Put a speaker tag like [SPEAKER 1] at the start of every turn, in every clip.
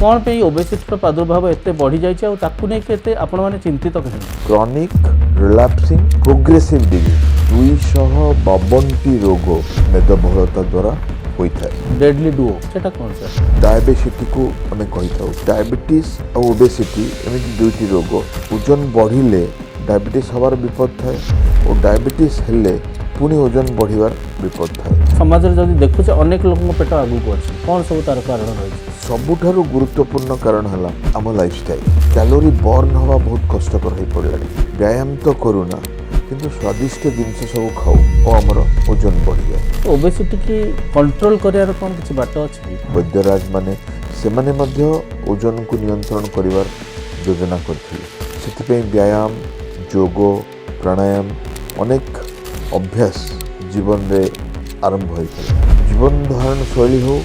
[SPEAKER 1] कौन पे ओबेसिटी प्रादुर्भाव एत बढ़ी जाए नहीं आपण मैंने चिंतित कहीं
[SPEAKER 2] क्रॉनिक रिलैप्सिंग प्रोग्रेसिव डिजीज 252 रोग मेदबहुलता द्वारा होता है।
[SPEAKER 1] डेडली डुओ सेटा कौन सर
[SPEAKER 2] डायबिटी को आम कही था डायबिटीज और ओबेसिटी एमती दुईटी रोग ओजन बढ़िले डायबिटीज हबार विपद थाए और डायबिटीज हेले पुणी ओजन बढ़िवार विपद थाए।
[SPEAKER 1] समाज में जब देखुचे अनेक लोगों पेट आगू को अच्छे कौन सब तार कारण रही
[SPEAKER 2] सबुठारु गुरुत्वपूर्ण कारण है आम लाइफस्टाइल कैलोरी बर्न हवा बहुत कष्टकर हो पड़ा। व्यायाम तो करूना किंतु स्वादिष्ट जिनस सब खाऊ और आमर ओजन बढ़ जाए।
[SPEAKER 1] ओबेसिटी की कंट्रोल कर कौन किसी बाट अच्छे
[SPEAKER 2] वैद्यराज माने सेमाने मध्य ओजन को नियंत्रण करिवार योजना करथिले। सेथिपई व्यायाम योग प्राणायाम अनेक अभ्यास जीवन रे आरंभ होइଥିଲା। जीवन धारण शैली हो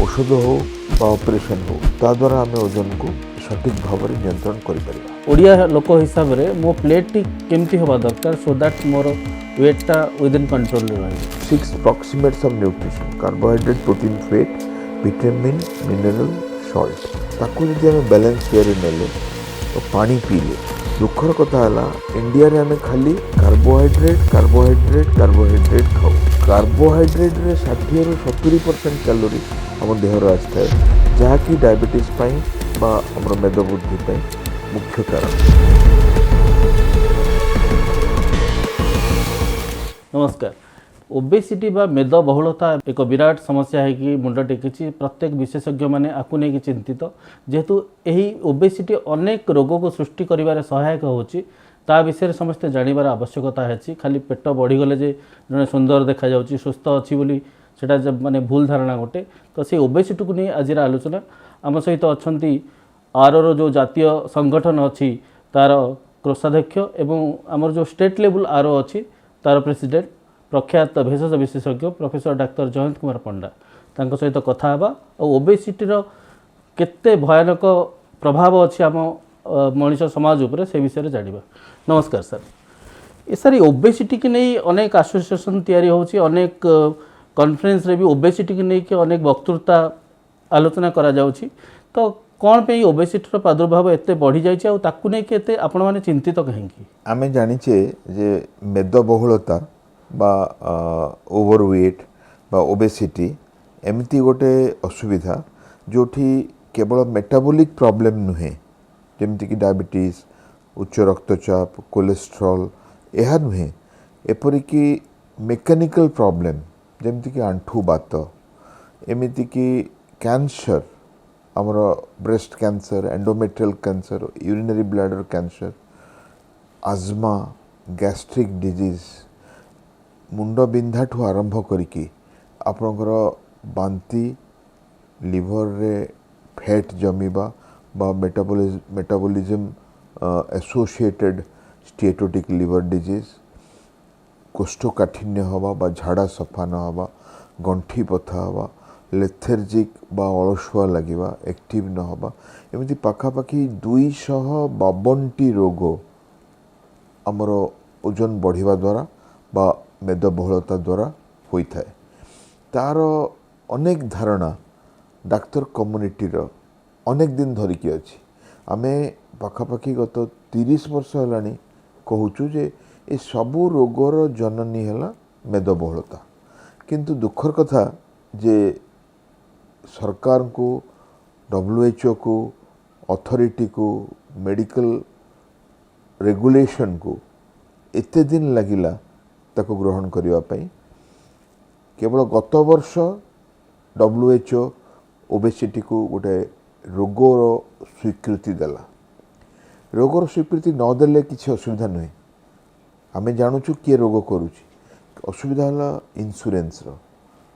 [SPEAKER 2] औषध हो बा ऑपरेशन हो ता द्वारा आम ओजन को सठिक भाव में नियंत्रण करिपारिबा।
[SPEAKER 1] ओडिया लोक हिसाब रे मो प्लेट टी केमती होबा दरकार सो दैट मोर वेटटा विदिन कंट्रोल रे रहे।
[SPEAKER 2] 6 proximates of nutrition carbohydrate protein fat vitamin mineral salt ताकू यदि आम बैलेंस वे नेले तो पानी पीले। दुखर कथा है इंडिया रे आम खाली कार्बोहाइड्रेट कार्बोहाइड्रेट कार्बोहाइड्रेट खाऊ। कार्बोहाइड्रेट रे 60 ରୁ 70% कैलोरी आम देहर आए जहाँकि डायबिटीज बा आम मेदबुद्धि मुख्य कारण।
[SPEAKER 1] नमस्कार। ओबेसिटी बा मेदबहुलता एक विराट समस्या है कि मुंड टेकी प्रत्येक विशेषज्ञ मैंने आपको नहीं चिंतित जेहेतु यही ओबेसिटी अनेक रोग को सृष्टि करिवारे सहायक होची ता विषय समस्ते जानिबार आवश्यकता है। खाली पेट बढ़ीगले जे जड़े सुंदर देखा जाउची सुस्थ अच्छी बोली सेटा जब माने भूल धारणा गोटे तो से ओबेसिटी को नहीं आज आलोचना आम सहित अच्छा आर जो जातीय संगठन अच्छी तार कोषाध्यक्ष एवं आमर जो स्टेट लेवल आर अच्छी तार प्रेसिडेंट प्रख्यात भेषज विशेषज्ञ प्रोफेसर डाक्टर जयंत कुमार पंडा तांको सहित कथा हेबा और ओबेसिटीर केते भयानक प्रभाव अच्छी आम मनीष समाज उपरे से विषय जानिबा। नमस्कार सर। ये सर ओबेसिटी की नहीं अनेक एसोसिएशन तैयारी होची अनेक कॉन्फ्रेंस रे भी ओबेसिटी की नहीं कि अनेक वक्तृता आलोचना करा जाउची तो कौन पे ओबेसिटीर प्रादुर्भाव एत बढ़ी जाए ताकू नहीं कि आपण मैंने चिंतित कहीं
[SPEAKER 2] आम जानीचे जे मेदबहुलता बा ओवरवेट बा ओबेसिटी एमती गोटे असुविधा जोठी केवल मेटाबॉलिक प्रॉब्लम नुहे जमती कि डायबिटीज उच्च रक्तचाप कोलेस्ट्रॉल यह नुहे एपरिकी मेकानिकल प्रॉब्लम जमती कि आंठू बात एमती कि कैंसर आमर breast cancer endometrial cancer urinary bladder cancer आजमा गैस्ट्रिक डिजीज मुंड बिंधा ठू आरंभ करिकी आपणकर बांती लिवर रे फैट जमीबा बा मेटाबॉलिज्म एसोसिएटेड स्टेटोटिक लिवर डिजीज कोष्ठकाठिन्य हवा बा झाड़ा सफा न हवा गंठी बथा हवा लेथेर्जिक बा अलसुआ लगिबा एक्टिव न हवा एमती पाखापाखि 252 रोग आमर ओजन बढ़िवा द्वारा बा मेदबहुलता द्वारा होता है। तार अनेक धारणा डाक्तर कम्युनिटी अनेक दिन धरिकी अच्छी आमे पाखापाखि गत 30 वर्ष है कहूचु जे ये सबू रोगर जननी है मेदबहुलता किंतु दुखर कथा जे सरकार को WHO को अथॉरिटी को मेडिकल रेगुलेशन को एते दिन लगिला ताको ग्रहण करिवा पई। केवल गत वर्ष WHO ओबेसिटी को गोटे रोगर स्वीकृति देला। रोगर स्वीकृति नदेले किसी असुविधा नुहे आमे जानुचु किए रोग करुची असुविधा है इन्सुरेंस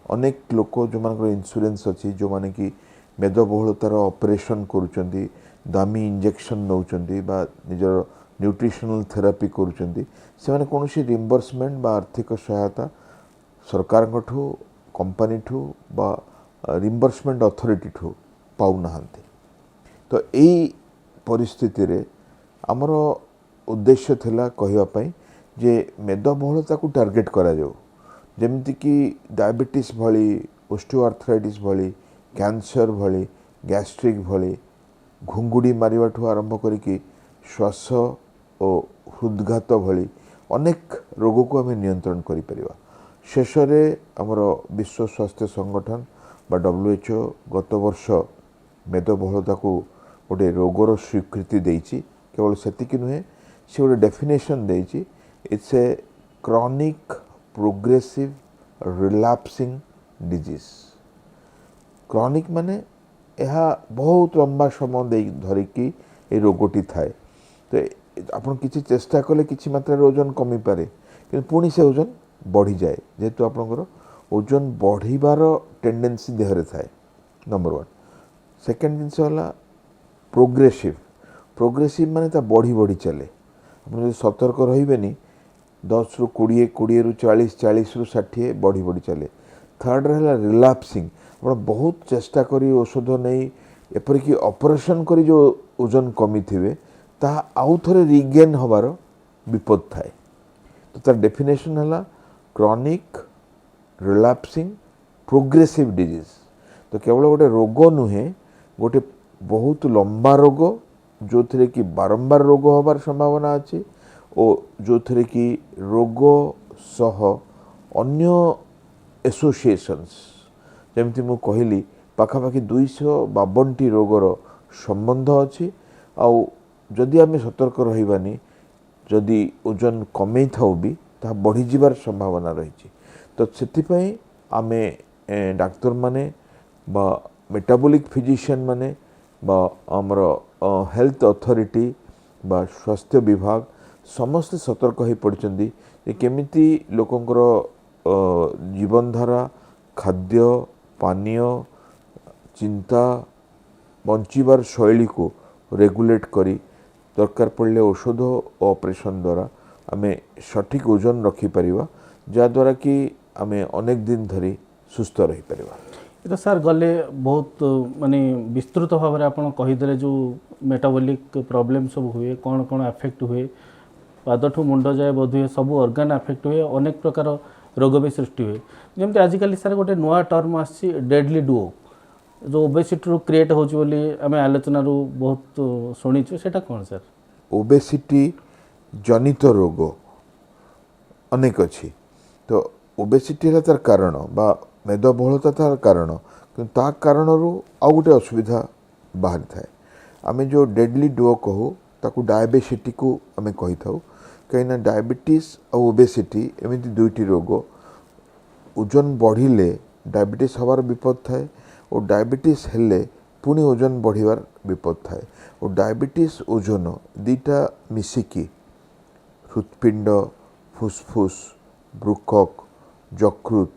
[SPEAKER 2] अनेक लोक जो मान इन्सुरेंस अच्छी जो माने कि मेदबहुलतार ऑपरेशन करुचंदी दामी इंजेक्शन नौचंदी बा निजर न्यूट्रिशनल थेरापी करुचंदी से माने कोनोसी रिम्बर्समेंट बा आर्थिक सहायता सरकार ठू कंपनी ठू बा रिम्बर्समेंट अथॉरिटी ठू पाऊ नाहांती। तो यही परिस्थिति रे आमर उद्देश्य थिला कहिवा पई जे मेदबहुलता को टार्गेट करा जाऊ जेमती कि डायबिटीज भली ओस्टियोआर्थराइटिस भली कैंसर भली ଗ୍ୟାଷ୍ଟ୍ରିକ୍ ଭଳି ଘୁଙ୍ଗୁଡ଼ି ମାରିବାଠୁ ଆରମ୍ଭ କରିକି ଶ୍ୱାସ ଓ ହୃଦଘାତ ଭଳି ଅନେକ ରୋଗକୁ ଆମେ ନିୟନ୍ତ୍ରଣ କରିପାରିବା। ଶେଷରେ ଆମର ବିଶ୍ୱ ସ୍ୱାସ୍ଥ୍ୟ ସଂଗଠନ ବା WHO ଗତ ବର୍ଷ ମେଦବହୁଳତାକୁ ଗୋଟେ ରୋଗର ସ୍ୱୀକୃତି ଦେଇଛି। କେବଳ ସେତିକି ନୁହେଁ, ସେ ଗୋଟେ ଡେଫିନେସନ୍ ଦେଇଛି, it's a chronic progressive relapsing disease. Chronic ମାନେ ଏହା ବହୁତ ଲମ୍ବା ସମୟ ଦେଇ ଧରିକି ଏ ରୋଗଟି ଥାଏ। ତ ଆପଣ କିଛି ଚେଷ୍ଟା କଲେ କିଛି ମାତ୍ରାରେ ଓଜନ କମିପାରେ, କିନ୍ତୁ ପୁଣି ସେ ଓଜନ ବଢ଼ିଯାଏ, ଯେହେତୁ ଆପଣଙ୍କର ଓଜନ ବଢ଼ିବାର ଟେଣ୍ଡେନ୍ସି ଦେହରେ ଥାଏ। Number one. ସେକେଣ୍ଡ ଜିନିଷ ହେଲା ପ୍ରୋଗ୍ରେସିଭ୍ ମାନେ ତା ବଢ଼ି ବଢ଼ି ଚାଲେ। ଆପଣ ଯଦି ସତର୍କ ରହିବେନି 10ରୁ 20, 20ରୁ 40, 40ରୁ 60 ବଢ଼ି ବଢ଼ି ଚାଲେ। ଥାର୍ଡ଼ରେ ହେଲା ରିଲାପ୍ସିଂ। ଆପଣ ବହୁତ ଚେଷ୍ଟା କରି ଔଷଧ ନେଇ ଏପରିକି ଅପରେସନ୍ କରି ଯେଉଁ ଓଜନ କମିଥିବେ ତାହା ଆଉ ଥରେ ରିଗେନ୍ ହେବାର ବିପଦ ଥାଏ। ତ ତାର ଡେଫିନେସନ୍ ହେଲା କ୍ରନିକ୍ ରିଲାପ୍ସିଂ ପ୍ରୋଗ୍ରେସିଭ୍ ଡିଜିଜ୍। ତ କେବଳ ଗୋଟେ ରୋଗ ନୁହେଁ, ଗୋଟେ ବହୁତ ଲମ୍ବା ରୋଗ ଯେଉଁଥିରେ କି ବାରମ୍ବାର ରୋଗ ହେବାର ସମ୍ଭାବନା ଅଛି ଓ ଯେଉଁଥିରେ କି ରୋଗ ସହ ଅନ୍ୟ ଏସୋସିଏସନ୍ସ, ଯେମିତି ମୁଁ କହିଲି ପାଖାପାଖି 252ଟି ରୋଗର ସମ୍ବନ୍ଧ ଅଛି। ଆଉ ଯଦି ଆମେ ସତର୍କ ରହିବାନି, ଯଦି ଓଜନ କମେଇ ଥାଉ ବି ତାହା ବଢ଼ିଯିବାର ସମ୍ଭାବନା ରହିଛି। ତ ସେଥିପାଇଁ ଆମେ ଡାକ୍ତରମାନେ ବା ମେଟାବୋଲିକ୍ ଫିଜିସିଆନ୍ ମାନେ ବା ଆମର ହେଲ୍ଥ ଅଥରିଟି ବା ସ୍ୱାସ୍ଥ୍ୟ ବିଭାଗ ସମସ୍ତେ ସତର୍କ ହୋଇ ପଡ଼ିଛନ୍ତି ଯେ କେମିତି ଲୋକଙ୍କର ଜୀବନଧାରା, ଖାଦ୍ୟ, ପାନୀୟ, ଚିନ୍ତା, ବଞ୍ଚିବାର ଶୈଳୀକୁ ରେଗୁଲେଟ୍ କରି ଦରକାର ପଡ଼ିଲେ ଔଷଧ ଓ ଅପରେସନ୍ ଦ୍ୱାରା ଆମେ ସଠିକ୍ ଓଜନ ରଖିପାରିବା, ଯାହାଦ୍ୱାରା କି ଆମେ ଅନେକ ଦିନ ଧରି ସୁସ୍ଥ ରହିପାରିବା।
[SPEAKER 1] এটা ସାର୍ ଗଲେ ବହୁତ ମାନେ ବିସ୍ତୃତ ଭାବରେ ଆପଣ କହିଦେଲେ ଯେଉଁ ମେଟାବଲିକ୍ ପ୍ରୋବ୍ଲେମ୍ ସବୁ ହୁଏ, କ'ଣ କ'ଣ ଆଫେକ୍ଟ ହୁଏ, ପାଦଠୁ ମୁଣ୍ଡ ଯାଏ ବୋଧହୁଏ ସବୁ ଅର୍ଗାନ୍ ଆଫେକ୍ଟ ହୁଏ, ଅନେକ ପ୍ରକାର ରୋଗ ବି ସୃଷ୍ଟି ହୁଏ। ଯେମିତି ଆଜିକାଲି ସାର୍ ଗୋଟେ ନୂଆ ଟର୍ମ ଆସିଛି ଡେଡଲି ଡୁଓ, ଯେଉଁ ଓବେସିଟିରୁ କ୍ରିଏଟ୍ ହେଉଛି ବୋଲି ଆମେ ଆଲୋଚନାରୁ ବହୁତ ଶୁଣିଛୁ, ସେଇଟା କ'ଣ ସାର୍?
[SPEAKER 2] ଓବେସିଟି ଜନିତ ରୋଗ ଅନେକ ଅଛି। ତ ଓବେସିଟି ହେଲା ତାର କାରଣ ବା ମେଦବହୁଳତା ତାର କାରଣ, କିନ୍ତୁ ତା କାରଣରୁ ଆଉ ଗୋଟେ ଅସୁବିଧା ବାହାରିଥାଏ। ଆମେ ଯେଉଁ ଡେଡଲି ଡୁଓ କହୁ ତାକୁ ଡାଇବେସିଟିକୁ ଆମେ କହିଥାଉ, କାହିଁକିନା ଡାଇବେଟିସ୍ ଆଉ ଓବେସିଟି ଏମିତି ଦୁଇଟି ରୋଗ। ଓଜନ ବଢ଼ିଲେ ଡାଇବେଟିସ୍ ହେବାର ବିପଦ ଥାଏ ଓ ଡାଇବେଟିସ୍ ହେଲେ ପୁଣି ଓଜନ ବଢ଼ିବାର ବିପଦ ଥାଏ। ଓ ଡାଇବେଟିସ୍ ଓଜନ ଦୁଇଟା ମିଶିକି ହୃତ୍ପିଣ୍ଡ, ଫୁସଫୁସ୍, ବୃକକ୍, ଯକୃତ,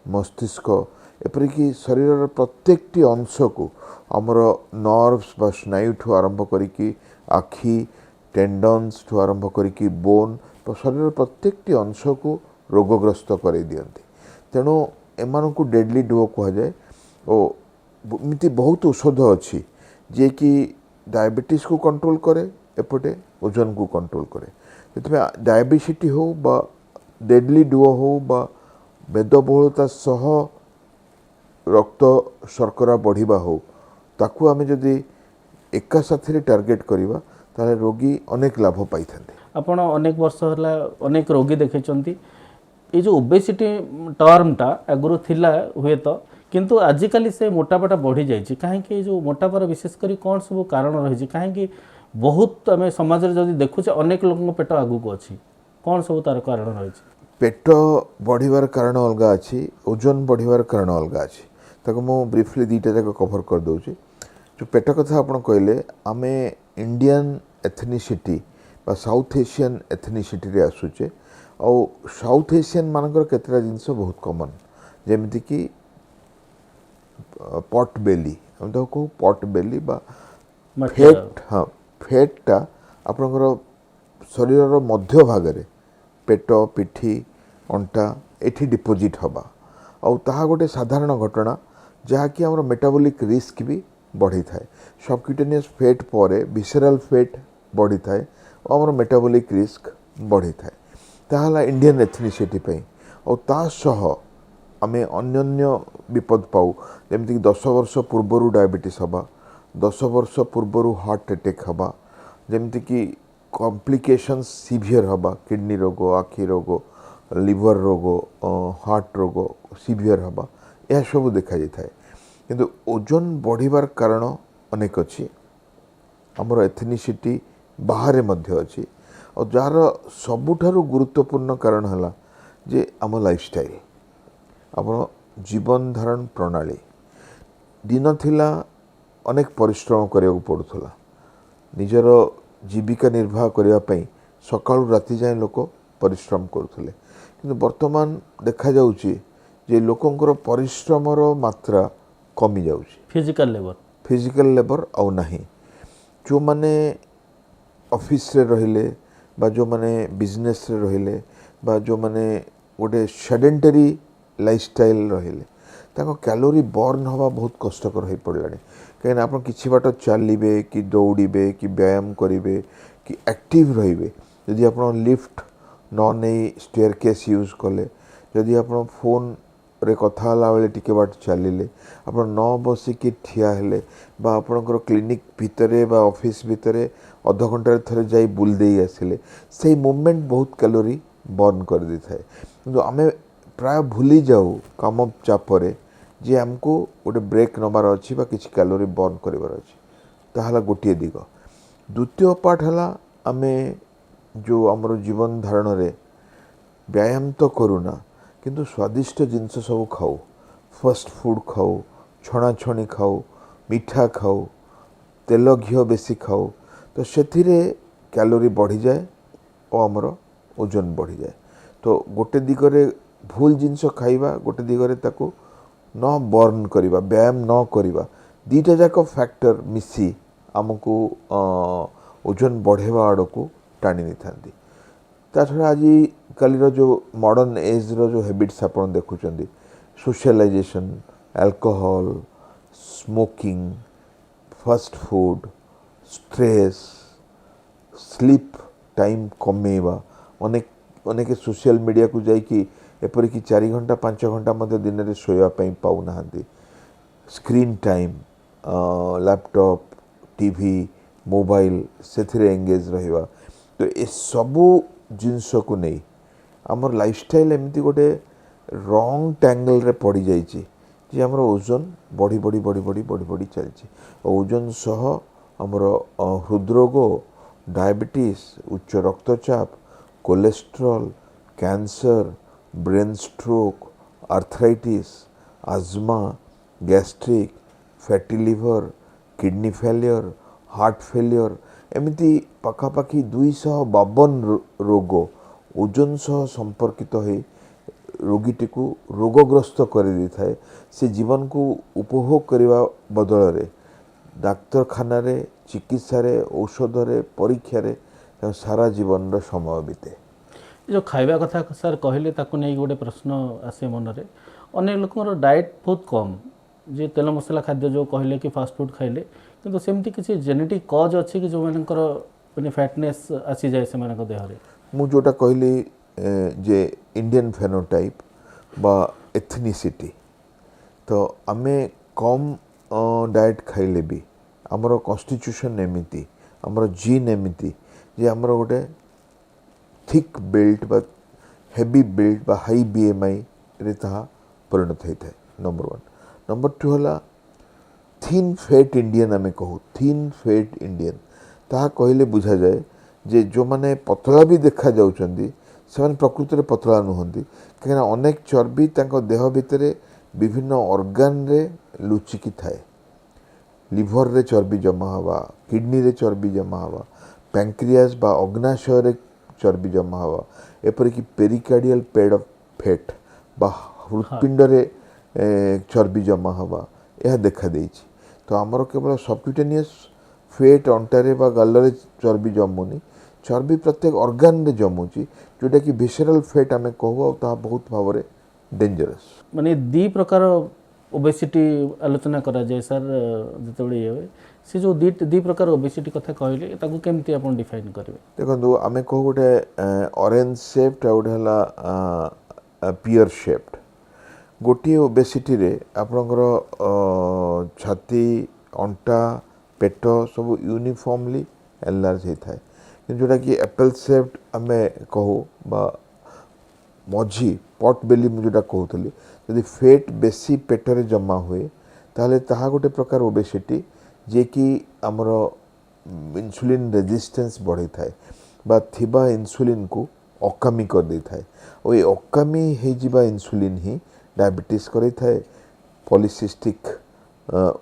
[SPEAKER 2] ମସ୍ତିଷ୍କ ଏପରିକି ଶରୀରର ପ୍ରତ୍ୟେକଟି ଅଂଶକୁ ଆମର ନର୍ଭସ୍ ବା ସ୍ନାୟୁଠୁ ଆରମ୍ଭ କରିକି ଆଖି, ଟେଣ୍ଡନ୍ସଠୁ ଆରମ୍ଭ କରିକି ବୋନ୍, ଶରୀରର ପ୍ରତ୍ୟେକଟି ଅଂଶକୁ ରୋଗଗ୍ରସ୍ତ କରାଇ ଦିଅନ୍ତି। ତେଣୁ ଏମାନଙ୍କୁ ଡେଡଲି ଡୁଓ କୁହାଯାଏ। ଓ ଏମିତି ବହୁତ ଔଷଧ ଅଛି ଯିଏକି ଡାଇବେଟିସ୍କୁ କଣ୍ଟ୍ରୋଲ୍ କରେ, ଏପଟେ ଓଜନକୁ କଣ୍ଟ୍ରୋଲ୍ କରେ। ସେଥିପାଇଁ ଡାଇବେସିଟି ହେଉ ବା ଡେଡଲି ଡୁଓ ହେଉ ବା ମେଦବହୁଳତା ସହ ରକ୍ତ ଶର୍କରା ବଢ଼ିବା ହେଉ, ତାକୁ ଆମେ ଯଦି ଏକା ସାଥିରେ ଟାର୍ଗେଟ୍ କରିବା ତାହେଲେ ରୋଗୀ ଅନେକ ଲାଭ ପାଇଥାନ୍ତି।
[SPEAKER 1] ଆପଣ ଅନେକ ବର୍ଷ ହେଲା ଅନେକ ରୋଗୀ ଦେଖିଛନ୍ତି। ଏଇ ଯେଉଁ ଓବେସିଟି ଟର୍ମଟା ଆଗରୁ ଥିଲା ହୁଏତ, କିନ୍ତୁ ଆଜିକାଲି ସେ ମୋଟାପାଟା ବଢ଼ିଯାଇଛି। କାହିଁକି ଏଇ ଯେଉଁ ମୋଟାପାର ବିଶେଷ କରି କ'ଣ ସବୁ କାରଣ ରହିଛି? କାହିଁକି ବହୁତ ଆମେ ସମାଜରେ ଯଦି ଦେଖୁଛେ ଅନେକ ଲୋକଙ୍କ ପେଟ ଆଗକୁ ଅଛି, କ'ଣ ସବୁ ତା'ର କାରଣ ରହିଛି?
[SPEAKER 2] ପେଟ ବଢ଼ିବାର କାରଣ ଅଲଗା ଅଛି, ଓଜନ ବଢ଼ିବାର କାରଣ ଅଲଗା ଅଛି। ତାକୁ ମୁଁ ବ୍ରିଫଲି ଦୁଇଟା ଯାକ କଭର୍ କରିଦେଉଛି। ଯେଉଁ ପେଟ କଥା ଆପଣ କହିଲେ, ଆମେ ଇଣ୍ଡିଆନ୍ ଏଥନିସିଟି ବା ସାଉଥ୍ ଏସିଆନ୍ ଏଥନିସିଟିରେ ଆସୁଛେ। ଆଉ ସାଉଥ୍ ଏସିଆନ୍ ମାନଙ୍କର କେତେଟା ଜିନିଷ ବହୁତ କମନ୍, ଯେମିତିକି ପଟ୍ ବେଲି, ଆମେ ତାକୁ କହୁ ପଟ୍ ବେଲି ବା ଫେଟ୍। ହଁ, ଫେଟ୍ଟା ଆପଣଙ୍କର ଶରୀରର ମଧ୍ୟ ଭାଗରେ ପେଟ, ପିଠି, ଅଣ୍ଟା ଏଠି ଡିପୋଜିଟ୍ ହେବା। ଆଉ ତାହା ଗୋଟେ ସାଧାରଣ ଘଟଣା ଯାହାକି ଆମର ମେଟାବୋଲିକ୍ ରିସ୍କ ବି ବଢ଼ିଥାଏ। ସବକ୍ୟୁଟେନିୟସ୍ ଫେଟ୍ ପରେ ଭିସେରାଲ୍ ଫେଟ୍ ବଢ଼ିଥାଏ ଓ ଆମର ମେଟାବୋଲିକ୍ ରିସ୍କ ବଢ଼ିଥାଏ। ତାହା ହେଲା ଇଣ୍ଡିଆନ୍ ଏଥନିସିଟି ପାଇଁ। ଆଉ ତା ସହ आमे अन्योन्य विपद पाऊ जमीक 10 वर्ष पूर्वर डायबिटीज हवा 10 वर्ष पूर्वर हार्ट अटैक हवा जमीक कॉम्प्लिकेशंस सीवियर हवा किडनी रोग आखि रोग लिवर रोग हार्ट रोग सीवियर हवा यह सब देखा जाए किंतु ओजन बढ़िबार कारण अनेक अच्छी आमर एथनिसिटी बाहर मध्य अच्छी और जार सबुठारु गुरुत्वपूर्ण कारण है जे आम लाइफस्टाइल आम जीवन धारण प्रणाली दिन थिला अनेक परिश्रम करिया पड़ुला निजर जीविका निर्वाह करने सकाळु राति जाए लोक परिश्रम करुले किंतु वर्तमान देखा जाउची जे लोकंकर परिश्रमर मात्रा कमी जाउची फिजिकल लेबर आउ नाही जो माने ऑफिस रे रहिले बा जो माने बिजनेस रे रहिले बा जो माने गोटे सेडेंटरी लाइफस्टाइल रहिले ताको कैलोरी बर्न हवा बहुत कष्टकर हो पड़लानी कहीं आप किसी बाट चलिए कि दौड़े कि व्यायाम करेंगे कि एक्टिव रे जदि आप लिफ्ट न नहीं स्टेयरकेस यूज कले जदि आप फोन रे कथा बेले टिके बाट चलिए आप न बसिकी ठिया हेले बा आपणकर क्लिनिक भितरे बा ऑफिस भितरे अध घंटे थरे जाई बुल देई आसिले से मूवमेंट बहुत कैलोरी बर्न कर दी थाए किंतु आमे प्राय भूली जाऊ काम चापरे जे आमको गोटे ब्रेक नबार अच्छी किसी कैलोरी बर्न करार अच्छी ताहला गोटे दिग द्वितीय पार्ट है आमे जो आमर जीवन धारण रे व्यायाम तो करूना किंतु स्वादिष्ट जिनस सब खाऊ फास्ट फूड खाऊ छणाछणी खाऊ मीठा खाऊ तेल घी बेसी खाऊ तो से कैलोरी बढ़ी जाए और आमर ओजन बढ़ी जाए तो गोटे दिगरे भूल जिनस खाइबा गोटे दिगरे ताको न बर्न करिबा व्यायाम न करिबा दीटा जाक फैक्टर मिसी आमको ओजन बढ़ेवा आड़ को टाणी नहीं थांती छड़ा आज कल जो मॉडर्न एज रो जो हैबिट्स आप देखुं socialisation alcohol smoking fast food stress sleep time कमेवा अनेक अनेक सोशल मीडिया को जाइकी एपरिक 4 घंटा 5 घंटा मध्य दिन में शोवाई पाऊना screen time laptop TV mobile से एंगेज रहिबा तो ये सबू जिनस को नहीं आमर लाइफस्टाइल एमती गोटे रॉन्ग टैंगल रे पड़ जाइए जे आमर ओजन बढ़ी बढ़ी बढ़ी बढ़ी बढ़ी बढ़ी चलती ओजन सह आमर हृदरोग डायबिटीज उच्च रक्तचाप cholesterol cancer brain stroke arthritis asthma gastric fatty liver kidney failure heart failure एमती पखापाखि 252 रोग ओजन सह संपर्कित हो रोगीटी को रोगग्रस्त कर दी थाए से जीवन को उपभोग करने बदल रे डाक्तरखाना रे चिकित्सा रे औषध रे परीक्षा रे सारा जीवन रो समय बीते
[SPEAKER 1] जो खाइबा कथा सर कहले ताको नहीं गोटे प्रश्न आसे मन रे अनेक लोकर डाएट बहुत कम जे तेल मसला खाद्य जो कहले कि फास्ट फूड खाइले किंतु सेमती किसी जेनेटिक कज अच्छी कि जो मानकर माने फैटनेस आसी जाए से मानक देह रे
[SPEAKER 2] मु जोटा कहली जे इंडियन फेनोटाइप बा एथनिसिटी तो आमे कम डाएट खाइले भी आमर कॉन्स्टिट्यूशन एमिति आमर जीन एमिति जे आमर गोटे थिक बिल्ट बा हेवी बिल्ट बा हाई बीएमआई रे ताहा परिणत होता है नंबर 1 नंबर 2 है थिन फैट इंडियन आमे कहू थिन फैट इंडियन ताहा कहले बुझा जाए जे जो माने पतला भी देखा जाउचंदी से प्रकृति में पतला नुहंती कहीं अनेक चर्बी तांको देह भितरे विभिन्न ऑर्गन रे लुचिकी थाए लिवर रे चर्बी जमा हवा किडनी रे चर्बी जमा हवा पैंक्रियास बा अग्नाशय रे चर्बी जमा हवा एपरिक पेरिकार्डियल पेड ऑफ फैट बा हृदपिंड रे चर्बी जमा हवा यह देखा देइछि तो आमर केवल सबक्यूटेनियस फैट अंटारे बा गालरे चर्बी जमुनी चर्बी प्रत्येक ऑर्गन रे जमुची जोटा कि विसरल फैट आमे कहू ता बहुत भाव रे डेंजरस
[SPEAKER 1] माने दी प्रकार ओबेसिटी आलोचना करा जाए सर जिते ये से जो दी प्रकार ओबेसिटी कथा कहले ताकू केमती आपण डिफाइन करबे
[SPEAKER 2] देखो आमे कहू गोटे ऑरेंज शेप्ड आ गोटे हला पियर शेप्ड गोटे ओबेसिटी रे आपणकर छाती अंटा पेट सब यूनिफॉर्मली एनलार्ज होता है कि जोटा कि एप्पल शेप्ड आम कहू बा मझी पट बेली मुझे कहूली जदि फेट बेसी पेटर जमा हुए ताहले ताहा गोटे प्रकार ओबेसिटी जे कि आमर इन्सुलिन रेजिस्टेंस बढ़ी थाए बा थिबा इन्सुलिन को अकामी कर दे थाए और ये अकामी हो जिबा इन्सुलिन ही डायबिटीज करे थाए पॉलीसिस्टिक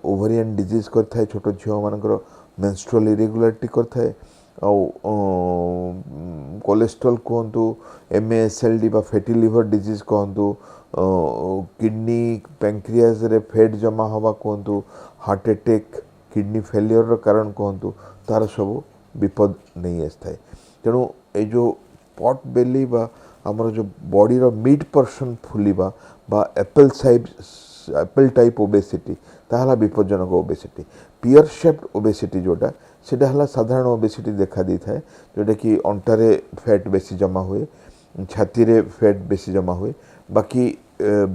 [SPEAKER 2] ओवरियन डिजीज कर थाए छोट झील मानकर मेंस्ट्रुअल इरेगुलारिटी कर थाए कोलेस्ट्रॉल कहतु MASLD बा फैटी लिवर डिजीज कहतु किडनी पैंक्रियाज रे फैट जमा हवा कहतु हार्ट अटैक किडनी फेलियर कारण कहतु तार सब विपद नहीं आसता है तेणु ये जो पट बेली बा आमर जो बॉडी रो मिड पर्सन फुलिबा बा एप्पल टाइप ओबेसिटी ताहला विपज्जनक ओबेसिटी पियर शेप्ड ओबेसिटी जोटा सेटा हला साधारण ओबेसिटी देखा दी थाए जोटा कि अंटारे फैट बेसी जमा हुए छाती रे फैट बेसी जमा हुए बाकी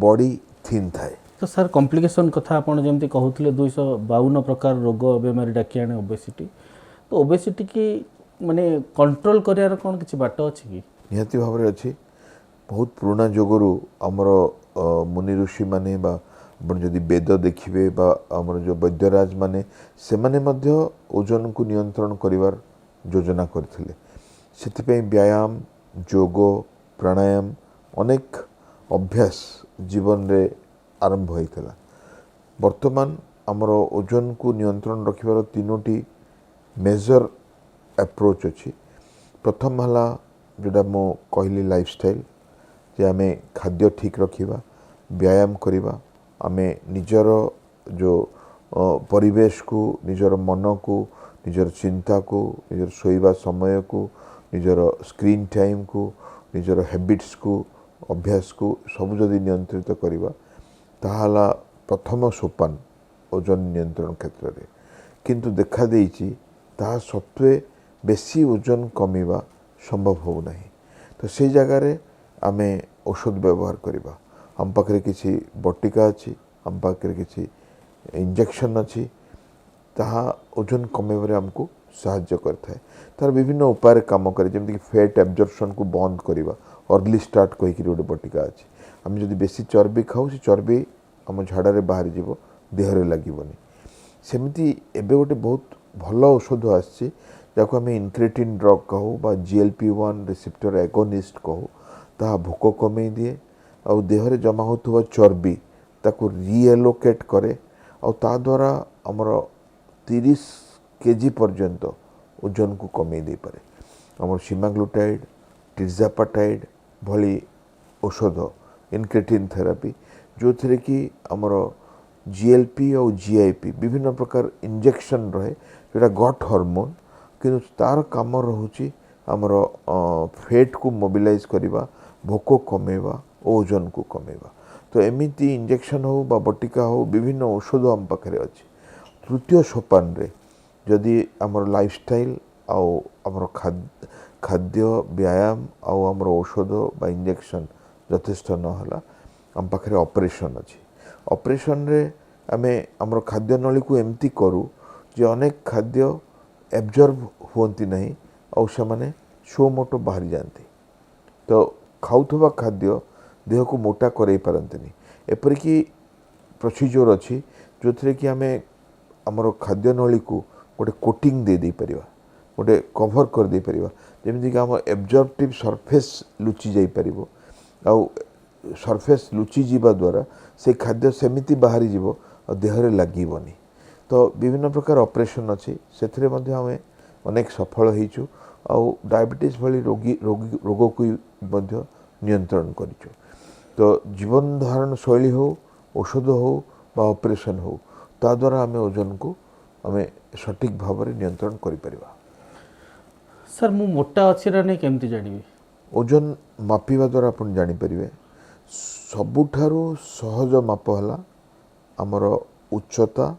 [SPEAKER 2] बॉडी थिन थाए
[SPEAKER 1] तो सर कॉम्प्लिकेशन कथा आपण जेमती कहूथिले 252 प्रकार रोग बेमारी डाकी आने ओबेसिटी तो ओबेसिटी की माने कंट्रोल करियार कोन किछि बाट अछि कि
[SPEAKER 2] निहाती भाव में अच्छी बहुत पुराना जोगरु आमर मुनि ऋषि माने बा आपण जदि वेद देखिबे बा आमर जो वैद्यराज माने से माने मध्य ओजन को नियंत्रण करिवार योजना करथिले सेतिपई व्यायाम योग प्राणायाम अनेक अभ्यास जीवन रे आरंभ होइतला वर्तमान आमर ओजन को नियंत्रण रखिबार तीनोटी मेजर अप्रोच अछि प्रथम हला जोटा मो कहली लाइफस्टाइल जे आमे खाद्य ठीक रखिबा व्यायाम करिबा आमे निजर जो परिवेश को निजर मन को निजर चिंता को निजर सोइबा समय को निजर स्क्रीन टाइम को निजर हैबिट्स को अभ्यास को सब जदि नियंत्रित करिबा ताहाला प्रथम सोपान ओजन नियंत्रण क्षेत्र रे किंतु देखा देइछि ताहा सत्वे बेसी ओजन कमिबा संभव हो नहीं तो से जगार आमे औषध व्यवहार करिबा हम पाखरे किसी बटिका अच्छी हम पाखरे किसी इंजेक्शन अच्छी ताहा ओजन कमेबरे हमको साहाय्य करता है तार विभिन्न उपाय काम करे जमि फैट एब्जॉर्प्शन को बंद करवा अर्ली स्टार्ट कहीकि गोटे बटिका अच्छी आम जब बेसी चर्बी खाऊ से चर्बी आम झाड़ा बाहरी जीव देहरे लगनी सेमती एबे गोटे बहुत भल औषध आसी जाको आम इनक्रेटिन ड्रग कहू बा GLP-1 रिसेप्टर एगोनिस्ट कहू ता भोक कमे दिए आउ देहरे जमा होतुवा चर्बी ताको रीएलोकेट करे आउ ता द्वारा हमर 30 kg पर्यंत ओजन को कमे दे पारे हमर सीमाग्लुटाइड टिर्जापाटाइड भली औषध इनक्रेटिन थेरापी जो थे कि हमर GLP और GIP विभिन्न प्रकार इंजेक्शन रहे जोटा गट हार्मोन कि तार काम रोचे आमर फैट को मोबिलाइज करवा भोक कमेवा ओजन को कमेवा तो एमिती इंजेक्शन हो बा बटिका हो विभिन्न औषध आम पाखे अच्छी तृतीय सोपान रे जदि आमर लाइफस्टाइल आउ आमर खाद्य व्यायाम आउ आमर औषध बा इंजेक्शन यथेष्ट नहला आम पाखे ऑपरेशन अच्छी ऑपरेशन रे आमे आमर खाद्य नली को एमती करू जे अनेक खाद्य एब्जॉर्ब होती नहीं और से माने शो मोटो बाहरी जाती तो खाऊथबा खाद्य देह को मोटा करे पारंतनी एपरिकी प्रोसीजर अच्छी जो थे कि आमे आमर खाद्य नली को गोटे कोटिंग दे दे परिवा गोटे कभर कर दे परिवा जेमिति कि आमर एब्जॉर्प्टिव सरफेस लुचि जाई परिबो आउ सरफेस लुचि जीवा द्वारा से खाद्य सेमिति बाहरी जीव और देहरे लगिबनी तो विभिन्न प्रकार ऑपरेशन अच्छी से आम अनेक सफल होइछु आउ डायबिटीज भली रोग को मध्य नियंत्रण करिछु तो जीवन धारण शैली हो औषध हो बा ऑपरेशन हो ता द्वारा आम ओजन को आम सठिक भाव में नियंत्रण करि परिबा
[SPEAKER 1] सर मु मोटा अछि रा नै केमति जानिबी
[SPEAKER 2] ओजन मापिवा द्वारा अपन जानि परिबे सबुठारु सहज माप हला आमर उच्चता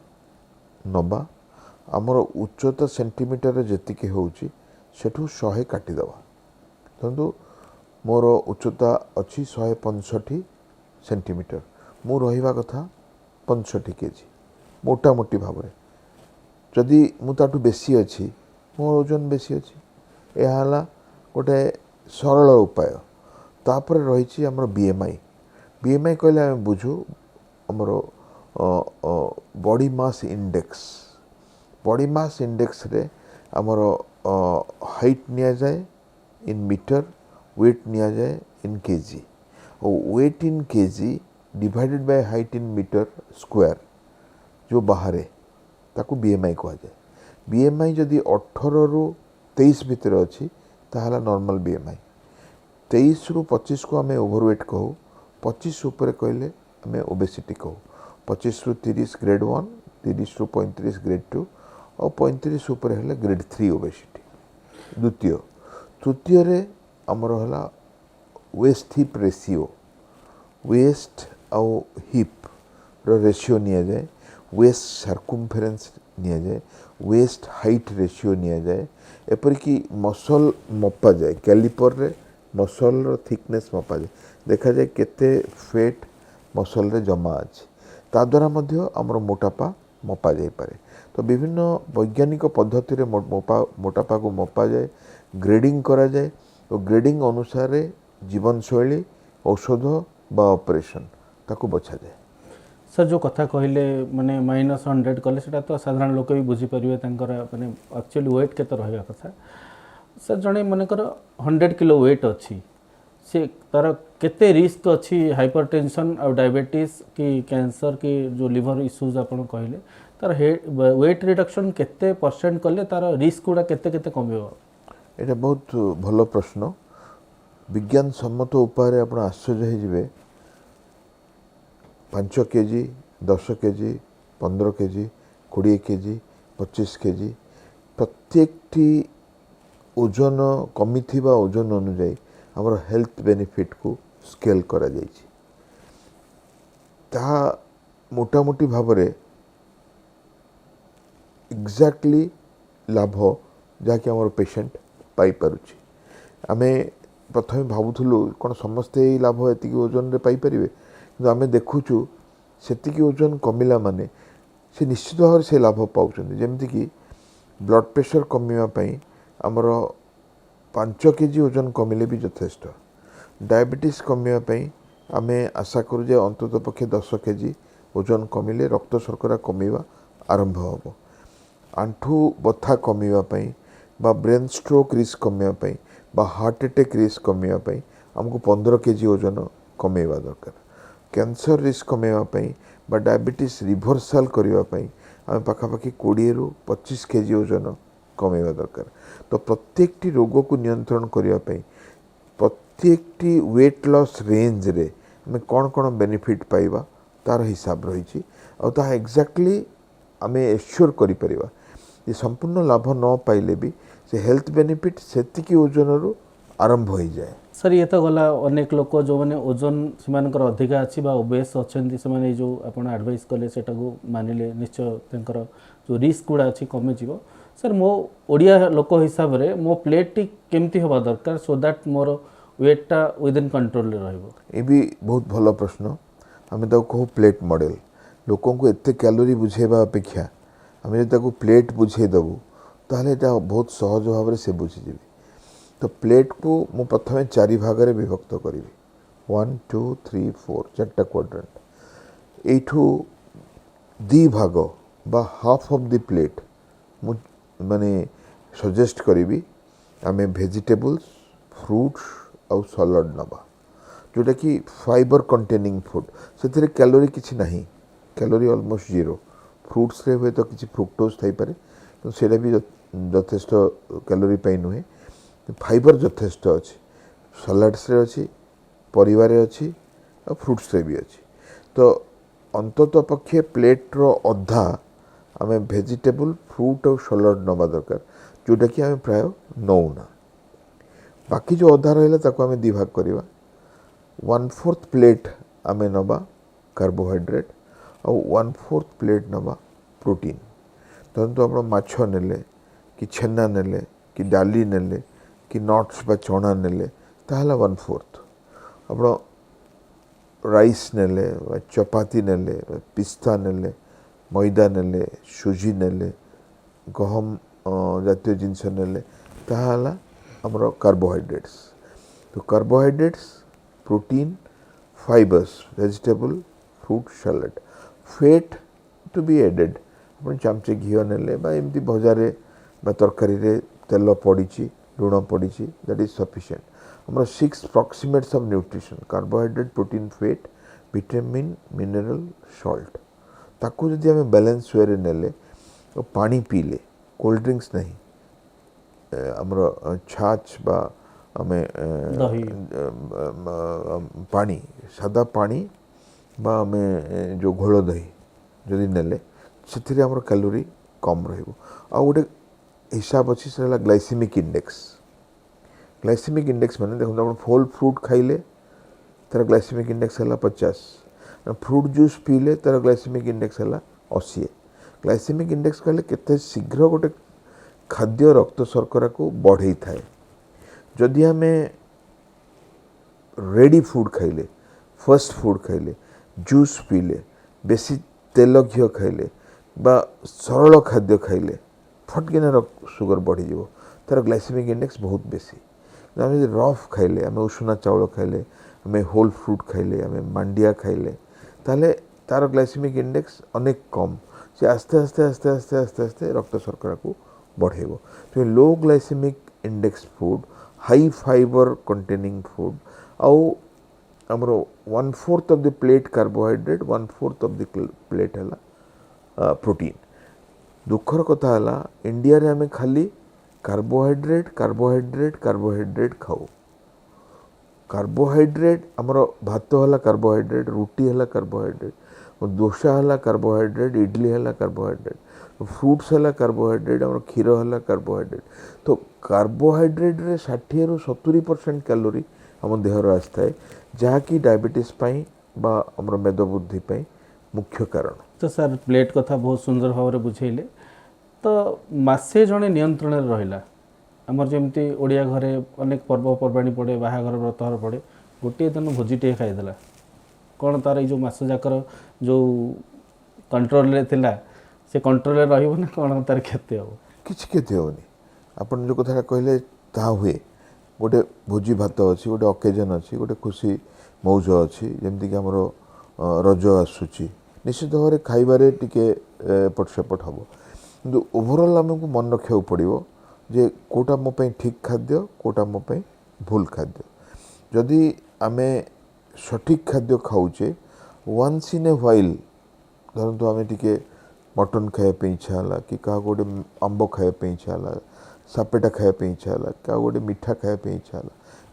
[SPEAKER 2] नबा आमर उच्चता सेंटीमीटर जेतिके होउची सेठू 100 काटिदेवा धरतु मोर उच्चता अच्छी 165 सेंटीमीटर मु रहिबा कथा 65 केजी मोटामोटी भाव में जदि मुझे बेसी अच्छी मोर ओजन बेसी अच्छी यह गोटे सरल उपाय तापर रही आमर बीएमआई बीएमआई कहले आम बुझू आमर बॉडी मास इंडेक्स रे आमर हाइट निया जाए इन मीटर वेट निया जाए इन केजी और weight in KG divided by height in metre square जो बाहर ताकू बीएमआई कह जाए बीएमआई जदि 18 रु 23 भितर अच्छी ताहला नॉर्मल बीएमआई 23 रु 25 को आम ओवरवेट कहू 25 ऊपर कहले आम ओबेसिटी कहू 25 रु 30 ग्रेड 1 30 रु 35 ग्रेड 2 और 35 ऊपर है ग्रेड 3 ओबेसिटी द्वितीय तृतीय रे आमर है वेस्ट हिप रेशियो वेस्ट आउ हिप रेशियो निया जाए वेस्ट सर्कमफेरेंस निया जाए वेस्ट हाइट रेशियो निया जाए एपरिकी मसल मपा जाए कैलिपर रे मसल रो थिकनेस मपा जाए देखा जाए केते फेट मसल रे जमा अछि ता द्वारा मध्य हमर मोटापा मपा जाए पारे तो विभिन्न वैज्ञानिक पद्धति रे मोटापा को मपा जाए ग्रेडिंग करा जाए और ग्रेडिंग अनुसार जीवन शैली औषध बा ऑपरेशन ताको बचा जाए
[SPEAKER 1] सर जो कथा कहले माने -100 कले सेटा तो साधारण लोक भी बुझी परिवे तांकर माने एक्चुअली वेट केते रहबा कथा सर जणे मनकर 100 किलो वेट अच्छी से तार केते रिस्क अच्छी हाइपरटेंशन और डायबिटीज की कैंसर की जो लिवर इश्यूज आपण कहले तार वेट रिडक्शन केते परसेंट कले तार रिस्क गुडा केते केते कमियो
[SPEAKER 2] एटा बहुत भलो प्रश्न विज्ञान सम्मत उपाय आपण आश्चर्य हे जिवे 5 KG 10 KG 15 KG 20 KG 25 KG प्रत्येक ओजन कमी थिबा ओजन अनुଯାयी हमर हेल्थ बेनिफिट को स्केल करा जायछि ता मोटा मोटी भाव रे एग्जैक्टली लाभ जहाँकि आम पेशेंट पाई पारुछि आमे प्रथम भावुलु कौन समस्ते ही लाभ एति ओजन रे पाई परिवे कि आमे देखुछु सेतिकी ओजन कमिला माने से निश्चित भाव से लाभ पाउछन्ति जेमति कि ब्लड प्रेशर कमिवा पई हमर 5 केजी ओजन कमिले भी यथेष्ट डायबिटीज कमिवा पई आमे आशा करू जे अंतत पक्षे 10 केजी ओजन कमिले रक्त शर्करा कमिवा आरंभ होबो आंठू बथा कमिवा पई बा ब्रेन स्ट्रोक रिस्क कमिवा पई बा हार्ट अटैक रिस्क कमिवा पई हमको 15 केजी ओजन कमेवा दरकार कैंसर रिस्क कमेवा पई बा डायबिटीज रिभर्सल करिवा पई आम पाखापाखि 20 रु 25 केजी ओजन कमेवा दरकार तो प्रत्येक रोग को नियंत्रण करिवा पई प्रत्येक वेट लॉस रेंज रे आम कौन कौन बेनिफिट पाइबा तार हिसाब रही आ एक्जाक्टली आम एश्योर करि परिबा ये संपूर्ण लाभ न पाइले भी से हेल्थ बेनिफिट सेतिकी ओजन रु आरंभ हो जाए
[SPEAKER 1] सर ये तो गला अनेक लोक जो मैंने ओजन से अधिका अच्छी ओबेस अच्छा से जो आप एडवाइस कले सेटा को मानिले निश्चय तंकर जो रिस्क गुड़ा अच्छी कमी जीव सर मो ओडिया लोक हिसाब रे मो प्लेट टी केमती हवा दरकार सो दैट मोर वेटटा विदिन कंट्रोल रहिबो
[SPEAKER 2] ये भी बहुत भलो प्रश्न आम कहू प्लेट मॉडल लोकों को एते कैलोरी बुझेबा अपेक्षा आम जो प्लेट बुझे देबू ताहले एटा बहुत सहज भाव से बुझीजी तो प्लेट को मु प्रथम 4 भाग में विभक्त करी 1 2 3 4 4टा क्वाड्रेंट एठू 2 भाग बा हाफ ऑफ द प्लेट मु माने सजेस्ट करी आम वेजिटेबल्स फ्रूट्स और सलाड नबा जोटा कि फाइबर कंटेनिंग फूड से कैलोरी किसी नहीं कैलोरी ऑलमोस्ट जीरो फ्रूट्स रे हुए तो किसी फ्रुक्टोज थी पारे तो सेटा भी यथेष्ट कैलोरी पाई नुहे फाइबर यथेष्ट अच्छी सलाड्स रे अच्छी परिवार अच्छी और फ्रुट्स रे भी अच्छी तो अंतत पक्षे प्लेट रो अधा आम वेजिटेबल फ्रूट और सलाड नवा दरकार जोटा कि आम प्राय नौना बाकी जो अधा रहा आम 2 भाग करवा 1/4 प्लेट आम नवा कार्बोहाइड्रेट और 1/4 प्लेट नवा प्रोटीन धरतु आप माछ नेले कि छेना नेले कि डाली नेले कि नट्स बा चना नेले ताहला 1/4 आप राइस नेले चपाती नेले पिस्ता नेले मैदा नेले सुजी नेले गहम जातीय जिनस नेले ताहाला हमरो कार्बोहाइड्रेट्स तो carbohydrates protein fibres vegetable fruit salad fat to be added अपन चामचे घी नेले बा एमती भजारे बा तरकारी रे तेल पड़ी लुण पड़ी दैट इज सफिशिएंट हमरो 6 proximates of nutrition carbohydrate protein fat vitamin mineral salt ताकू जदि हमें बैलेंस वे रे नेले तो पानी पीले कोल्ड ड्रिंक्स नहीं हमरो छाछ बा हमें
[SPEAKER 1] दही
[SPEAKER 2] पानी सादा पानी बा हमें जो घोल दही जदि नेले से हमर कैलोरी कम रहिबो आ गोटे हिसाब अच्छी से ग्लाइसेमिक इंडेक्स माने देखो आप फल फ्रूट खाइले तार ग्लाइसेमिक इंडेक्स है 50 फ्रूट जूस पीले तार ग्लाइसेमिक इंडेक्स है 80 ग्लाइसेमिक इंडेक्स कहले केते शीघ्र गोटे खाद्य रक्त शर्करा को बढ़ई थाए जदि हमें रेडी फूड खाइले फास्ट फूड खाइले जूस पीले बेसी तेल घी खाइले बा सरल खाद्य खाइले फटकिना सुगर बढ़ी जीवो तार ग्लाइसेमिक इंडेक्स बहुत बेसी आम रफ खाइले आम उषुना चाउल खाइले आम होल फ्रूट खाइले आम मांडिया खाइले ताले तार ग्लाइसेमिक इंडेक्स अनेक कम से आस्ते आस्ते आस्ते आस्ते आस्ते आस्ते रक्त शर्करा को बढ़ेबो तो low glycaemic index food high fibre containing food आउ हमरो 1/4 of the plate carbohydrate 1/4 of the plate है प्रोटीन दुखर कथा है इंडिया रे हमें खाली कार्बोहाइड्रेट कार्बोहाइड्रेट कार्बोहाइड्रेट खाऊ कार्बोहाइड्रेट हमरो भात है कार्बोहाइड्रेट रुटी है कार्बोहाइड्रेट दोसा है कार्बोहाइड्रेट इडली है कार्बोहाइड्रेट फ्रूट्स है कार्बोहाइड्रेट हमरो क्षीर है कार्बोहाइड्रेट तो कार्बोहाइड्रेट रे 60 रु 70% कैलोरी हम देहर आस्था है जहाँकि डायबिटीज पाई बा हमरो मेदबुद्धि पाई मुख्य कारण
[SPEAKER 1] तो सर प्लेट कथा बहुत सुंदर भाव में बुझेले तो मासे जड़े नियंत्रण रहा आमर जमी ओडिया घरे अनेक पर्वपर्वाणी पड़े बाहाघर व्रतहर पड़े गोटे दिन भोजीटे खाईदेला कौन तार जो मास जाकर जो कंट्रोल थिला से कंट्रोल रहिबो ना कौन तार क्षति हम
[SPEAKER 2] किसी क्षति हेनी आपन जो कथा कहले ता हुए गोटे भोजी भात अच्छी गोटे अकेजन अच्छी गोटे खुशी मौज अच्छी जमती कि आमर रज आसूची निश्चित भाव में खाइबारे टिके एपट सेपट हम कि ओभरऑल आमको मन रखा पड़ो जे कोटा मो पे ठीक खाद्य कोटा मो पे भूल खाद्य जदि आमे सठिक खाद्य खाऊचे वन्स इन ए व्हाइल धरतु आमे टिके मटन खाया इच्छा है कि क्या गोटे आंब खाया इच्छा है सापेटा खाया इच्छा है क्या गोटे मिठा खाया इच्छा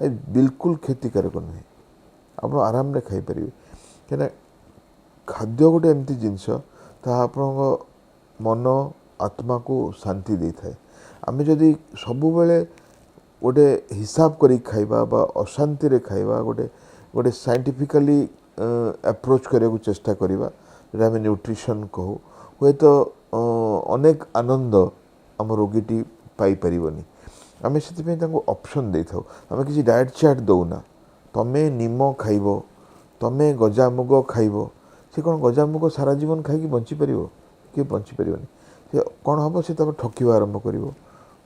[SPEAKER 2] है बिल्कुल क्षतिकारक नुहे आप आराम रे खाई पारे क्या खाद्य गोटे एमती जिनस ता आपण मन आत्मा को शांति दे थाए आमे जदि सबु बेले गोटे हिसाब करी खाइबा बा अशांति रे खाइबा गोटे गोटे साइंटिफिकली अप्रोच करने को चेष्टा करिबा जे आमे न्यूट्रिशन कहू हुए तो अनेक आनंद आम रोगीटी पाई परिबनी आमे सेति तांको ऑप्शन दे थाउ आमे किसी डाइट चार्ट दउना तमे निम खाइबो तमे गजामुग खाइबो से कौन गजामुग सारा जीवन खाई बंची पारिबो कि बंची पारिबनी से कौन हम से तब ठकिबा आरंभ करिवो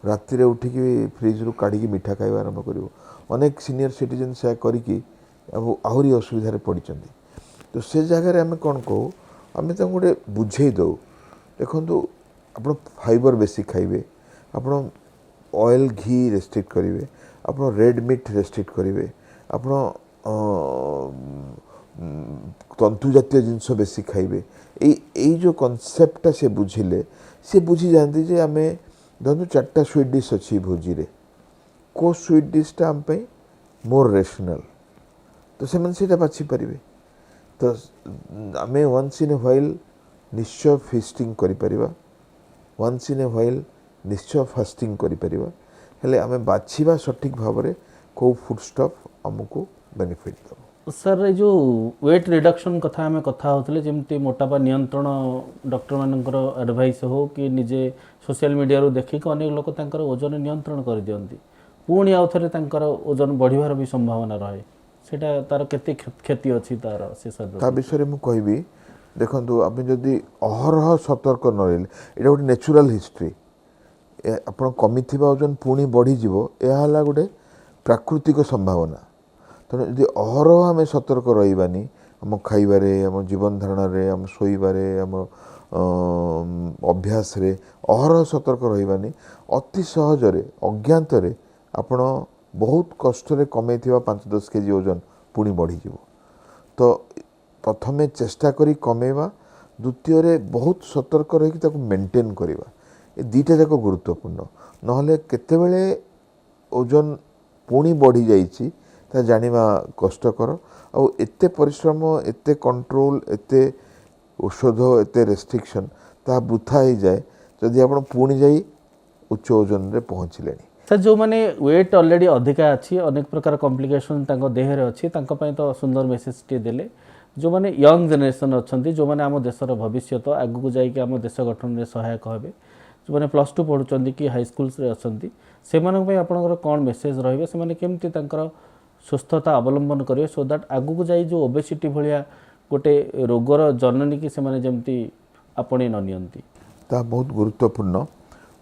[SPEAKER 2] राति रे उठिकी फ्रिज रु काढ़ी मिठा खाइबा आरंभ करिवो अनेक सीनियर सिटीजन से करिकी अब आहुरी असुविधा पड़चंदी तो से जगह आमे कौन कहू आमे तांको गोटे बुझे दो देखंतु आपण फाइबर बेसी खाइबे आपण ऑयल घी रेस्ट्रिक्ट करेंगे आपण रेड मीट रेस्ट्रिक्ट करेंगे आपण तंतु जातीय जिनस बेसी खाइबे यही जो कॉन्सेप्टटा से बुझिले से बुझी जाती जे आमे धरु 4टा स्वीट डिश अच्छी भोजी रे को स्वीट डिशटा आम पे मोर रेशनल तो से मन सेटा बाछि परिबे तो आमे वन्स इन ए व्हाइल निश्चय फीस्टिंग करि परिबा वन्स इन ए व्हाइल निश्चय फास्टिंग करि परिबा हेले आमे बाछिबा सठिक भाव रे को फूड स्टफ हमको बेनिफिट दो
[SPEAKER 1] सर जो वेट रिडक्शन कथा आम कथा होते जमी मोटापा नियंत्रण डॉक्टर मानकर एडवाइस हो कि निजे सोशल मीडिया रू देखिक अनेक लोक तांकर ओजन नियंत्रण कर दियंती पुणी आउ थे तांकर ओजन बढ़िबार भी संभावना रहे ସେଟା ତାର କେତେ କ୍ଷତି ଅଛି ତାର ସେ ଶରୀର
[SPEAKER 2] ତା ବିଷୟରେ ମୁଁ କହିବି ଦେଖନ୍ତୁ ଆମେ ଯଦି ଅହରହ ସତର୍କ ନ ରହିଲେ ଏଇଟା ଗୋଟେ ନ୍ୟାଚୁରାଲ ହିଷ୍ଟ୍ରି ଆପଣ କମିଥିବା ଓଜନ ପୁଣି ବଢ଼ିଯିବ ଏହା ହେଲା ଗୋଟେ ପ୍ରାକୃତିକ ସମ୍ଭାବନା ତେଣୁ ଯଦି ଅହରହ ଆମେ ସତର୍କ ରହିବାନି ଆମ ଖାଇବାରେ ଆମ ଜୀବନ ଧାରଣରେ ଆମ ଶୋଇବାରେ ଆମ ଅଭ୍ୟାସରେ ଅହରହ ସତର୍କ ରହିବାନି ଅତି ସହଜରେ ଅଜ୍ଞାତରେ ଆପଣ ବହୁତ କଷ୍ଟରେ କମେଇଥିବା 5-10 କେଜି ଓଜନ ପୁଣି ବଢ଼ିଯିବ ତ ପ୍ରଥମେ ଚେଷ୍ଟା କରି କମେଇବା ଦ୍ୱିତୀୟରେ ବହୁତ ସତର୍କ ରହିକି ତାକୁ ମେଣ୍ଟେନ୍ କରିବା ଏ ଦୁଇଟା ଯାକ ଗୁରୁତ୍ୱପୂର୍ଣ୍ଣ ନହେଲେ କେତେବେଳେ ଓଜନ ପୁଣି ବଢ଼ିଯାଇଛି ତା ଜାଣିବା କଷ୍ଟକର ଆଉ ଏତେ ପରିଶ୍ରମ ଏତେ କଣ୍ଟ୍ରୋଲ ଏତେ ଔଷଧ ଏତେ ରେଷ୍ଟ୍ରିକ୍ସନ୍ ତାହା ବୃଥା ହେଇଯାଏ ଯଦି ଆପଣ ପୁଣି ଯାଇ ଉଚ୍ଚ ଓଜନରେ ପହଞ୍ଚିଲେଣି
[SPEAKER 1] ସାର୍ ଯେଉଁମାନେ ୱେଟ୍ ଅଲରେଡ଼ି ଅଧିକା ଅଛି ଅନେକ ପ୍ରକାର କମ୍ପ୍ଲିକେସନ୍ ତାଙ୍କ ଦେହରେ ଅଛି ତାଙ୍କ ପାଇଁ ତ ସୁନ୍ଦର ମେସେଜଟିଏ ଦେଲେ ଯେଉଁମାନେ ୟଙ୍ଗ ଜେନେରେସନ୍ ଅଛନ୍ତି ଯେଉଁମାନେ ଆମ ଦେଶର ଭବିଷ୍ୟତ ଆଗକୁ ଯାଇକି ଆମ ଦେଶ ଗଠନରେ ସହାୟକ ହେବେ ଯେଉଁମାନେ +2 ପଢ଼ୁଛନ୍ତି କି ହାଇସ୍କୁଲ୍ସରେ ଅଛନ୍ତି ସେମାନଙ୍କ ପାଇଁ ଆପଣଙ୍କର କ'ଣ ମେସେଜ୍ ରହିବେ ସେମାନେ କେମିତି ତାଙ୍କର ସୁସ୍ଥତା ଅବଲମ୍ବନ କରିବେ ସୋ ଦ୍ୟାଟ୍ ଆଗକୁ ଯାଇ ଯେଉଁ ଓବେସିଟି ଭଳିଆ ଗୋଟେ ରୋଗର ଜନନୀକି ସେମାନେ ଯେମିତି ଆପଣେଇ ନ ନିଅନ୍ତି
[SPEAKER 2] ତାହା ବହୁତ ଗୁରୁତ୍ୱପୂର୍ଣ୍ଣ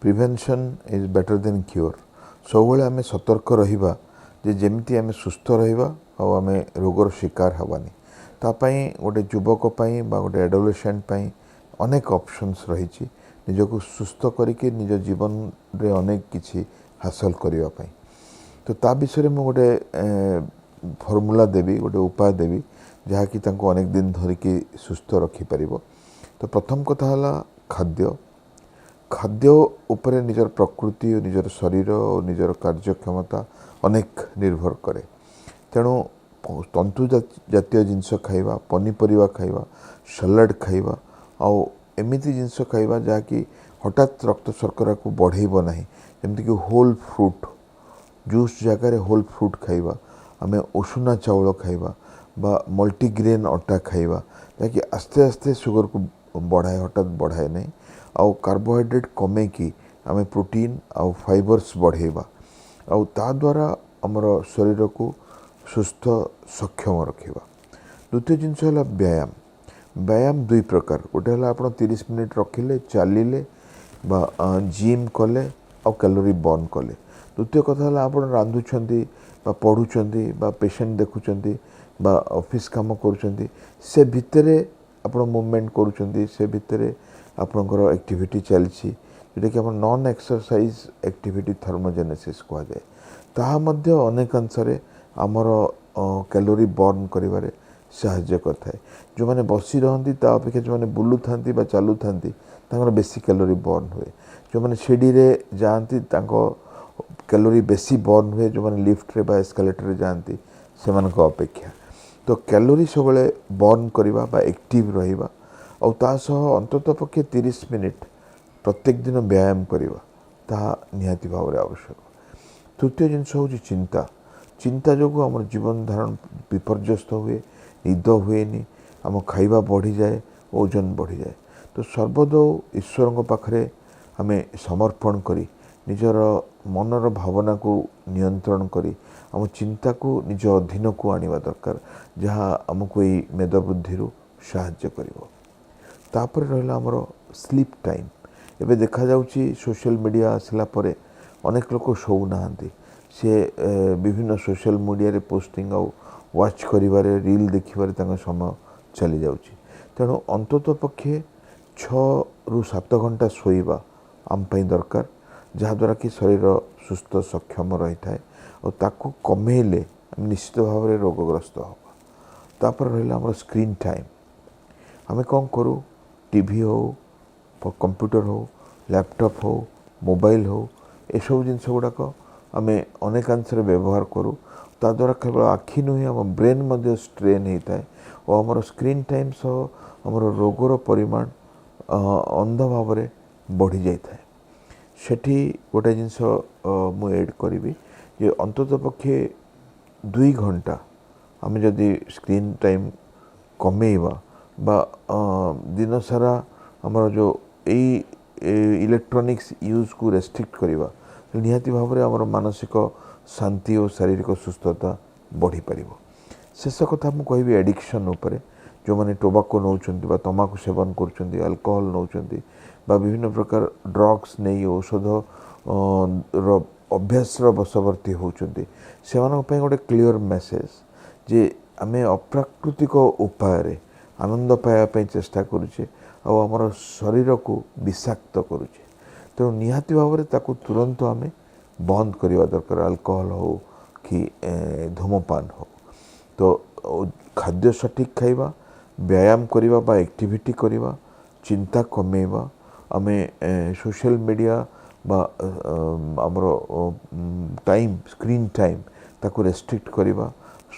[SPEAKER 2] prevention is better then cure ସବୁବେଳେ ଆମେ ସତର୍କ ରହିବା ଯେ ଯେମିତି ଆମେ ସୁସ୍ଥ ରହିବା ଆଉ ଆମେ ରୋଗର ଶିକାର ହେବାନି ତା ପାଇଁ ଗୋଟେ ଯୁବକ ପାଇଁ ବା ଗୋଟେ ଆଡୋଲେସେଣ୍ଟ ପାଇଁ ଅନେକ ଅପସନ୍ସ ରହିଛି ନିଜକୁ ସୁସ୍ଥ କରିକି ନିଜ ଜୀବନରେ ଅନେକ କିଛି ହାସଲ କରିବା ପାଇଁ ତ ତା ବିଷୟରେ ମୁଁ ଗୋଟେ ଫର୍ମୁଲା ଦେବି ଗୋଟେ ଉପାୟ ଦେବି ଯାହାକି ତାଙ୍କୁ ଅନେକ ଦିନ ଧରିକି ସୁସ୍ଥ ରଖିପାରିବ ତ ପ୍ରଥମ କଥା ହେଲା ଖାଦ୍ୟ ଉପରେ ନିଜର ପ୍ରକୃତି ନିଜର ଶରୀର ଓ ନିଜର କାର୍ଯ୍ୟକ୍ଷମତା ଅନେକ ନିର୍ଭର କରେ ତେଣୁ ତନ୍ତୁ ଜାତୀୟ ଜିନିଷ ଖାଇବା ପନିପରିବା ଖାଇବା ସାଲାଡ଼ ଖାଇବା ଆଉ ଏମିତି ଜିନିଷ ଖାଇବା ଯାହାକି ହଠାତ୍ ରକ୍ତ ଶର୍କରାକୁ ବଢ଼େଇବ ନାହିଁ ଯେମିତିକି ହୋଲ୍ ଫ୍ରୁଟ୍ ଜୁସ୍ ଜାଗାରେ ହୋଲ୍ ଫ୍ରୁଟ୍ ଖାଇବା ଆମେ ଉଷୁନା ଚାଉଳ ଖାଇବା ବା ମଲ୍ଟିଗ୍ରେନ୍ ଅଟା ଖାଇବା ଯାହାକି ଆସ୍ତେ ଆସ୍ତେ ସୁଗରକୁ ବଢ଼ାଏ ହଠାତ୍ ବଢ଼ାଏ ନାହିଁ ଆଉ କାର୍ବୋହାଇଡ୍ରେଟ୍ କମେଇକି ଆମେ ପ୍ରୋଟିନ୍ ଆଉ ଫାଇବର୍ସ ବଢ଼େଇବା ଆଉ ତା ଦ୍ୱାରା ଆମର ଶରୀରକୁ ସୁସ୍ଥ ସକ୍ଷମ ରଖିବା ଦ୍ୱିତୀୟ ଜିନିଷ ହେଲା ବ୍ୟାୟାମ ଦୁଇ ପ୍ରକାର ଗୋଟେ ହେଲା ଆପଣ 30 ମିନିଟ୍ ରଖିଲେ ଚାଲିଲେ ବା ଜିମ୍ କଲେ ଆଉ କ୍ୟାଲୋରି ବର୍ନ କଲେ ଦ୍ୱିତୀୟ କଥା ହେଲା ଆପଣ ରାନ୍ଧୁଛନ୍ତି ବା ପଢ଼ୁଛନ୍ତି ବା ପେସେଣ୍ଟ ଦେଖୁଛନ୍ତି ବା ଅଫିସ୍ କାମ କରୁଛନ୍ତି ସେ ଭିତରେ ଆପଣ ମୁଭମେଣ୍ଟ କରୁଛନ୍ତି ସେ ଭିତରେ ଆପଣଙ୍କର ଆକ୍ଟିଭିଟି ଚାଲିଛି ଯେଉଁଟାକି ଆମର ନନ୍ ଏକ୍ସରସାଇଜ୍ ଆକ୍ଟିଭିଟି ଥର୍ମୋଜେନେସିସ୍ କୁହାଯାଏ ତାହା ମଧ୍ୟ ଅନେକାଂଶରେ ଆମର କ୍ୟାଲୋରି ବର୍ନ କରିବାରେ ସାହାଯ୍ୟ କରିଥାଏ ଯେଉଁମାନେ ବସି ରହନ୍ତି ତା ଅପେକ୍ଷା ଯେଉଁମାନେ ବୁଲୁଥାନ୍ତି ବା ଚାଲୁଥାନ୍ତି ତାଙ୍କର ବେଶୀ କ୍ୟାଲୋରି ବର୍ନ ହୁଏ ଯେଉଁମାନେ ସିଡ଼ିରେ ଯାଆନ୍ତି ତାଙ୍କ କ୍ୟାଲୋରି ବେଶୀ ବର୍ନ ହୁଏ ଯେଉଁମାନେ ଲିଫ୍ଟରେ ବା ଏସ୍କାଲେଟରରେ ଯାଆନ୍ତି ସେମାନଙ୍କ ଅପେକ୍ଷା ତ କ୍ୟାଲୋରି ସବୁବେଳେ ବର୍ନ କରିବା ବା ଆକ୍ଟିଭ୍ ରହିବା ଆଉ ତା ସହ ଅନ୍ତତଃ ପକ୍ଷେ 30 ମିନିଟ୍ ପ୍ରତ୍ୟେକ ଦିନ ବ୍ୟାୟାମ କରିବା ତାହା ନିହାତି ଭାବରେ ଆବଶ୍ୟକ ତୃତୀୟ ଜିନିଷ ହେଉଛି ଚିନ୍ତା ଯୋଗୁଁ ଆମର ଜୀବନ ଧାରଣ ବିପର୍ଯ୍ୟସ୍ତ ହୁଏ ନିଦ ହୁଏନି ଆମ ଖାଇବା ବଢ଼ିଯାଏ ଓଜନ ବଢ଼ିଯାଏ ତ ସର୍ବଦା ଈଶ୍ୱରଙ୍କ ପାଖରେ ଆମେ ସମର୍ପଣ କରି ନିଜର ମନର ଭାବନାକୁ ନିୟନ୍ତ୍ରଣ କରି ଆମ ଚିନ୍ତାକୁ ନିଜ ଅଧୀନକୁ ଆଣିବା ଦରକାର ଯାହା ଆମକୁ ଏଇ ମେଦବୃଦ୍ଧିରୁ ସାହାଯ୍ୟ କରିବ ତାପରେ ରହିଲା ଆମର ସ୍ଲିପ୍ ଟାଇମ୍ ଏବେ ଦେଖାଯାଉଛି ସୋସିଆଲ ମିଡ଼ିଆ ଆସିଲା ପରେ ଅନେକ ଲୋକ ଶୋଉନାହାନ୍ତି ସେ ବିଭିନ୍ନ ସୋସିଆଲ ମିଡ଼ିଆରେ ପୋଷ୍ଟିଂ ଆଉ ୱାଚ୍ କରିବାରେ ରିଲ୍ ଦେଖିବାରେ ତାଙ୍କ ସମୟ ଚାଲିଯାଉଛି ତେଣୁ ଅନ୍ତତଃ ପକ୍ଷେ 6ରୁ 7 ଘଣ୍ଟା ଶୋଇବା ଆମ ପାଇଁ ଦରକାର ଯାହାଦ୍ୱାରା କି ଶରୀର ସୁସ୍ଥ ସକ୍ଷମ ରହିଥାଏ ଆଉ ତାକୁ କମେଇଲେ ଆମେ ନିଶ୍ଚିତ ଭାବରେ ରୋଗଗ୍ରସ୍ତ ହେବା ତାପରେ ରହିଲା ଆମର ସ୍କ୍ରିନ୍ ଟାଇମ୍ ଆମେ କ'ଣ କରୁ ଟିଭି ହେଉ କମ୍ପ୍ୟୁଟର ହେଉ ଲ୍ୟାପଟପ୍ ହେଉ ମୋବାଇଲ ହେଉ ଏସବୁ ଜିନିଷ ଗୁଡ଼ାକ ଆମେ ଅନେକାଂଶରେ ବ୍ୟବହାର କରୁ ତାଦ୍ୱାରା କେବଳ ଆଖି ନୁହେଁ ଆମ ବ୍ରେନ୍ ମଧ୍ୟ ଷ୍ଟ୍ରେନ୍ ହୋଇଥାଏ ଓ ଆମର ସ୍କ୍ରିନ୍ ଟାଇମ୍ ସହ ଆମର ରୋଗର ପରିମାଣ ଅନ୍ଧ ଭାବରେ ବଢ଼ିଯାଇଥାଏ ସେଠି ଗୋଟେ ଜିନିଷ ମୁଁ ଏଡ୍ କରିବି ଯେ ଅନ୍ତତଃ ପକ୍ଷେ 2 ଘଣ୍ଟା ଆମେ ଯଦି ସ୍କ୍ରିନ୍ ଟାଇମ୍ କମେଇବା ବା ଦିନସାରା ଆମର ଯେଉଁ ଏଇ ଇଲେକ୍ଟ୍ରୋନିକ୍ସ ୟୁଜ୍କୁ ରେଷ୍ଟ୍ରିକ୍ଟ କରିବା ନିହାତି ଭାବରେ ଆମର ମାନସିକ ଶାନ୍ତି ଓ ଶାରୀରିକ ସୁସ୍ଥତା ବଢ଼ିପାରିବ शेष कथा मुझे कहबी एडिक्शन उपर जो मैंने टोबाको नौकरी बा तंबाकू सेवन कर अल्कोहल नौकरी बा विभिन्न प्रकार ड्रग्स नहीं औषध अभ्यास बशवर्ती होती से गोटे क्लियर मेसेज जे आम अप्राकृतिक उपाय आनंद पाइबापी चेष्टा करुचे आमर शरीर को विषाक्त करुचे तेणु निहाती भाव में ताकू तुरंत आम बंद करवा दरकार अल्कोहल हो कि धूमपान हो तो खाद्य सठिक खाइबा व्यायाम करवा बा एक्टिविटी करवा चिंता कमेवा आम सोशल मीडिया बा आमर टाइम स्क्रीन टाइम ताकू रेस्ट्रिक्ट करवा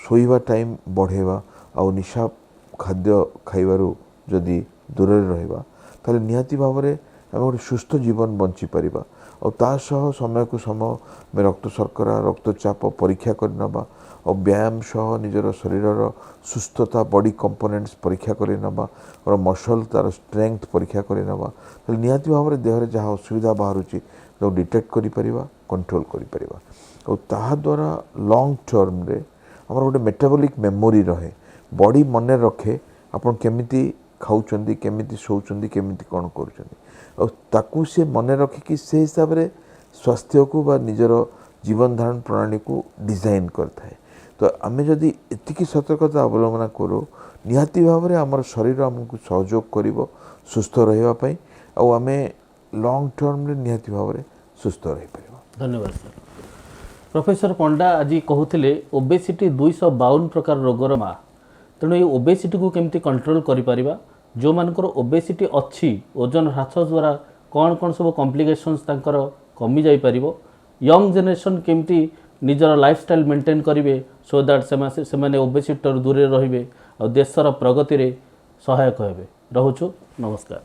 [SPEAKER 2] सोइबा टाइम बढ़ेवा आ निशा खाद्य खाइबारु जदि दूर रहिबा ताले निहाती भाव में आम गोटे सुस्थ जीवन बंची परिबा और ता सह समय को समय में रक्त शर्करा रक्तचाप परीक्षा करनबा और व्यायाम सह निजर शरीर सुस्थता बॉडी कंपोनेंट्स परीक्षा करनबा और मसल तार स्ट्रेंथ परीक्षा करनबा तो निहाती भाव में देह जहाँ असुविधा बाहरुची तो डिटेक्ट करि परिबा कंट्रोल करि परिबा और ताहा द्वारा लॉन्ग टर्म रे हमर गोटे मेटाबॉलिक मेमोरी रहे बॉडी मने रखे आपण केमिति खाउचंदी केमिति सोउचंदी केमिति कोन करूचंदी और ताकू से मने रखिकी से हिसाब रे स्वास्थ्य को बा निजर जीवन धारण प्रणाली को डिजाइन करता है तो आम जदि एतिकी सतर्कता अवलंबन करूँ निहाती भाव में आमर शरीर आमको सहयोग कर सुस्थ रही आम लॉन्ग टर्म रे निहाती भाव में सुस्थ रही पार।
[SPEAKER 1] धन्यवाद सर। प्रोफेसर पंडा आज कहते ओबेसिटी 252 प्रकार रोगर माँ तेणु ये ओबेसिटी को केमती कंट्रोल करिपरिबा जो मानकर ओबेसिटी अच्छी ओजन ह्रास द्वारा कौन कौन सब कॉम्प्लिकेशंस तांकर कमी जाई परिबो यंग जनरेशन केमती निजर लाइफस्टाइल मेंटेन करेंगे सो दैट से ओबेसिटी दूर रहिबे और देशर प्रगति रे सहायक हेबे। रहुछु नमस्कार।